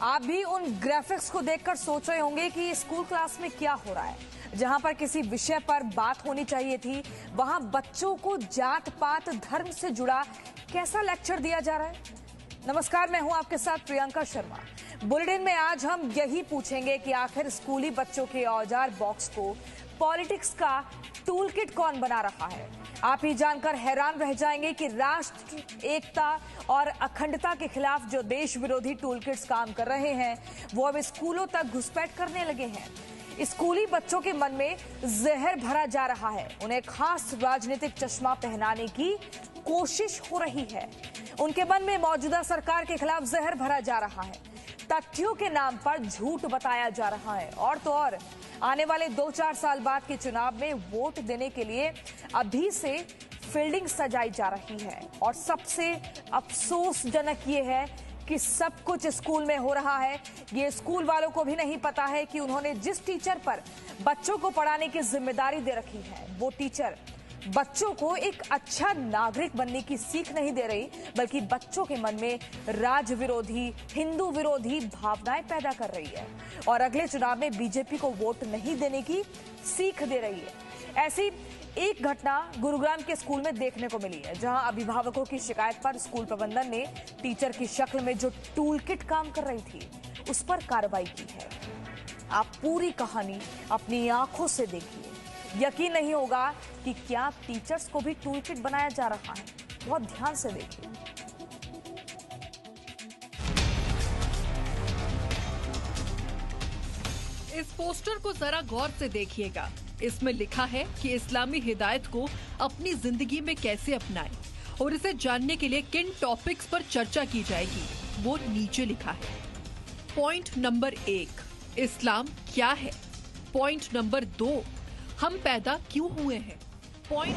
आप भी उन ग्राफिक्स को देखकर सोच रहे होंगे कि स्कूल क्लास में क्या हो रहा है। जहां पर किसी विषय पर बात होनी चाहिए थी, वहां बच्चों को जात पात धर्म से जुड़ा कैसा लेक्चर दिया जा रहा है। नमस्कार, मैं हूं आपके साथ प्रियंका शर्मा। बुलेटिन में आज हम यही पूछेंगे कि आखिर स्कूली बच्चों के औजार बॉक्स को पॉलिटिक्स का टूल किट कौन बना रहा है। आप ही जानकर हैरान रह जाएंगे कि राष्ट्र एकता और अखंडता के खिलाफ जो देश विरोधी टूल किट्स काम कर रहे हैं, वो अब स्कूलों तक घुसपैठ करने लगे हैं। स्कूली बच्चों के मन में जहर भरा जा रहा है, उन्हें खास राजनीतिक चश्मा पहनाने की कोशिश हो रही है। उनके मन में मौजूदा सरकार के खिलाफ जहर भरा जा रहा है, तथ्यों के नाम पर झूठ बताया जा रहा है, और तो और आने वाले 2-4 साल बाद के चुनाव में वोट देने के लिए अभी से फील्डिंग सजाई जा रही है। और सबसे अफसोसजनक ये है कि सब कुछ स्कूल में हो रहा है। ये स्कूल वालों को भी नहीं पता है कि उन्होंने जिस टीचर पर बच्चों को पढ़ाने की जिम्मेदारी दे रखी है, वो टीचर बच्चों को एक अच्छा नागरिक बनने की सीख नहीं दे रही, बल्कि बच्चों के मन में राज विरोधी, हिंदू विरोधी भावनाएं पैदा कर रही है और अगले चुनाव में बीजेपी को वोट नहीं देने की सीख दे रही है। ऐसी एक घटना गुरुग्राम के स्कूल में देखने को मिली है, जहां अभिभावकों की शिकायत पर स्कूल प्रबंधन ने टीचर की शक्ल में जो टूल किट काम कर रही थी, उस पर कार्रवाई की है। आप पूरी कहानी अपनी आंखों से देखिए, यकीन नहीं होगा कि क्या टीचर्स को भी टूल किट बनाया जा रहा है। बहुत ध्यान से देखिए। इस पोस्टर को जरा गौर से देखिएगा। इसमें लिखा है कि इस्लामी हिदायत को अपनी जिंदगी में कैसे अपनाएं और इसे जानने के लिए किन टॉपिक्स पर चर्चा की जाएगी, वो नीचे लिखा है। पॉइंट नंबर 1, इस्लाम क्या है। पॉइंट नंबर 2, हम पैदा क्यों हुए हैं। पॉइंट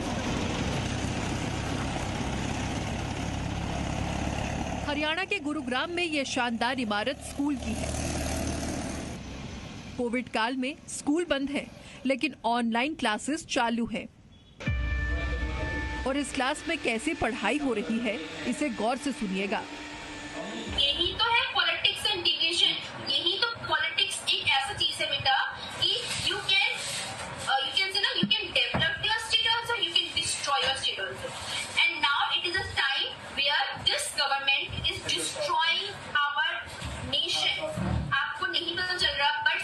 हरियाणा के गुरुग्राम में यह शानदार इमारत स्कूल की है। कोविड काल में स्कूल बंद है, लेकिन ऑनलाइन क्लासेस चालू हैं। और इस क्लास में कैसे पढ़ाई हो रही है, इसे गौर से सुनिएगा। यही तो है पॉलिटिक्स एंड डिवीजन। यही तो पॉलिटिक्स एक ऐसा चीज है बेटा कि you can develop your state also, you can destroy your state also. And now it is a time where this government is destroying our nation. आपको नहीं पता चल रहा, but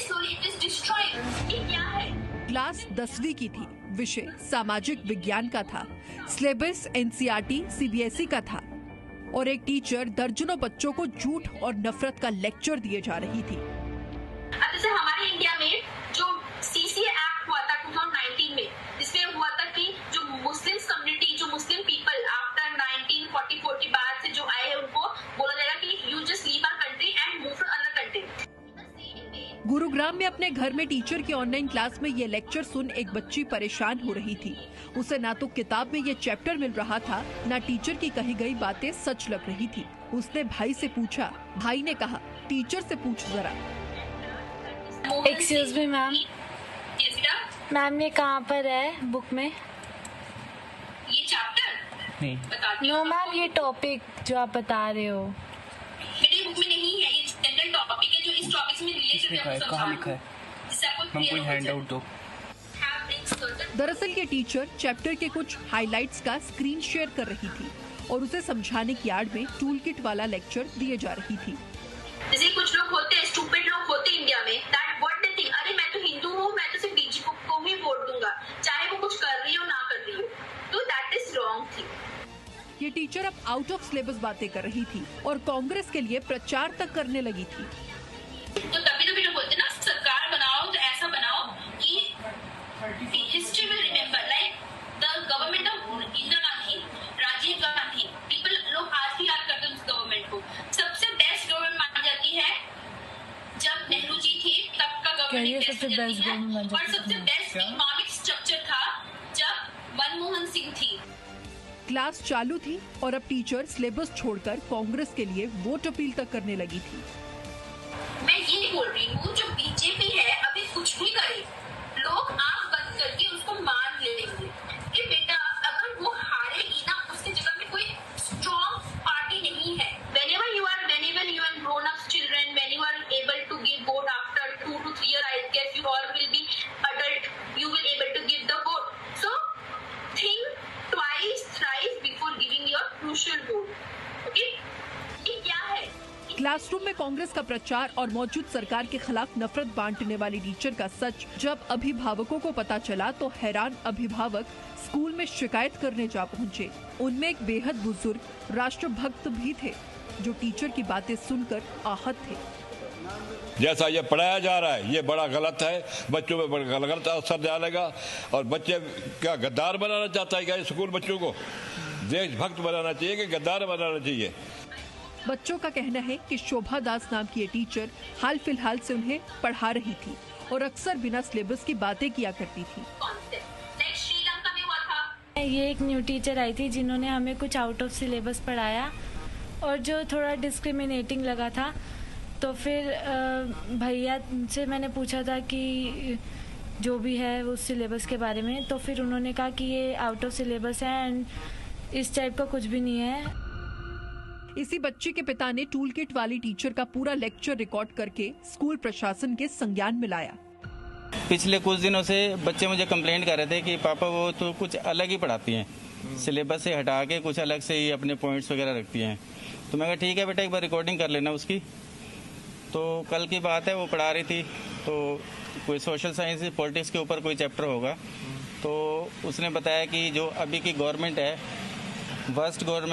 slowly it is destroying. ये क्या है? क्लास 10वीं की थी, विषय सामाजिक विज्ञान का था, सिलेबस एनसीईआरटी सीबीएसई का था और एक टीचर दर्जनों बच्चों को झूठ और नफरत का लेक्चर दिए जा रही थी। अब जैसे हमारे इंडिया में जो सीसीए एक्ट हुआ था 2019 में, जिसमें हुआ था कि जो मुस्लिम कम्युनिटी, जो मुस्लिम पीपल आफ्टर 1944 के बाद से जो आए हैं, उनको बोला जाएगा कि you just leave our country and move to another country. Gurugram में अपने घर में टीचर की ऑनलाइन क्लास में ये लेक्चर सुन एक बच्ची परेशान हो रही थी। उसे ना तो किताब में ये चैप्टर मिल रहा था, ना टीचर की कही गई बातें सच लग रही थी। उसने भाई से पूछा, भाई ने कहा टीचर से पूछ जरा। एक्सक्यूज मी मैम, मैम ये कहाँ पर है बुक में? ये चैप्टर नहीं। नो मैम, ये टॉपिक जो आप बता रहे हो मेरी बुक में नहीं है। ये जनरल टॉपिक है जो इस टॉपिक में रिलेटेड है। कहाँ लिखा है? हम कोई हैंडआउट दो। दरअसल ये टीचर चैप्टर के कुछ हाइलाइट्स का स्क्रीन शेयर कर रही थी और उसे समझाने की आड़ में टूल किट वाला लेक्चर दिए जा रही थी। जैसे कुछ लोग होते हैं, स्टूपिड लोग होते हैं इंडिया में, दैट व्हाट दे थिंक, अरे मैं तो हिंदू हूँ, मैं तो सिर्फ बीजेपी को ही वोट दूंगा, चाहे वो कुछ कर रही हो ना कर रही हो। तो दैट इज रॉन्ग थिंग। ये टीचर अब आउट ऑफ सिलेबस बातें कर रही थी और कांग्रेस के लिए प्रचार तक करने लगी थी। तो तभी तो बोलते ना, सरकार बनाओ तो ऐसा बनाओ कि history will remember, like the government of Indira Gandhi, Rajiv Gandhi, people लोग आज भी याद करते हैं उस गवर्नमेंट को। सबसे बेस्ट गवर्नमेंट मानी जाती है जब नेहरू जी थे, तब का गवर्नमेंट और सबसे बेस्ट इकोनॉमिक स्ट्रक्चर था जब मनमोहन सिंह थी। क्लास चालू थी और अब टीचर सिलेबस छोड़कर कांग्रेस के लिए वोट अपील तक करने लगी थी। मैं ये बोल रही हूँ, जो बीजेपी है अभी कुछ भी करे, लोग आंख बंद करके उसको मान लेंगे कि बेटा अगर वो हारेगी ना, उसकी जगह में कोई स्ट्रॉन्ग पार्टी नहीं है। Whenever you are grown up children, classroom में कांग्रेस का प्रचार और मौजूद सरकार के खिलाफ नफरत बांटने वाली टीचर का सच जब अभिभावकों को पता चला तो हैरान अभिभावक स्कूल में शिकायत करने जा पहुंचे। उनमें एक बेहद बुजुर्ग राष्ट्रभक्त भी थे जो टीचर की बातें सुनकर आहत थे। जैसा ये पढ़ाया जा रहा है ये बड़ा गलत है, बच्चों में बड़ा गलत असर डालेगा और बच्चे क्या गद्दार बनाना चाहता है क्या स्कूल बच्चों को? देशभक्त बनाना चाहिए कि गद्दार बनाना चाहिए? बच्चों का कहना है कि शोभा दास नाम की ये टीचर हाल फिलहाल से उन्हें पढ़ा रही थी और अक्सर बिना सिलेबस की बातें किया करती थी। ये एक न्यू टीचर आई थी जिन्होंने हमें कुछ आउट ऑफ सिलेबस पढ़ाया और जो थोड़ा डिस्क्रिमिनेटिंग लगा था, तो फिर भैया से मैंने पूछा था कि जो भी है उस सिलेबस के बारे में, तो फिर उन्होंने कहा कि ये आउट ऑफ सिलेबस है एंड इस टाइप का कुछ भी नहीं है। इसी बच्चे के पिता ने टूल किट वाली टीचर का पूरा लेक्चर रिकॉर्ड करके स्कूल प्रशासन के संज्ञान में लाया। पिछले कुछ दिनों से बच्चे मुझे कंप्लेंट कर रहे थे कि पापा वो तो कुछ अलग ही पढ़ाती हैं, सिलेबस से हटा के कुछ अलग से ही अपने पॉइंट्स वगैरह रखती हैं। तो मैं कहा ठीक है बेटा, एक बार रिकॉर्डिंग कर लेना उसकी। तो कल की बात है, वो पढ़ा रही थी तो कोई सोशल साइंस पॉलिटिक्स के ऊपर कोई चैप्टर होगा, तो उसने बताया कि जो अभी की गवर्नमेंट है, वर्स्ट गवर्नमेंट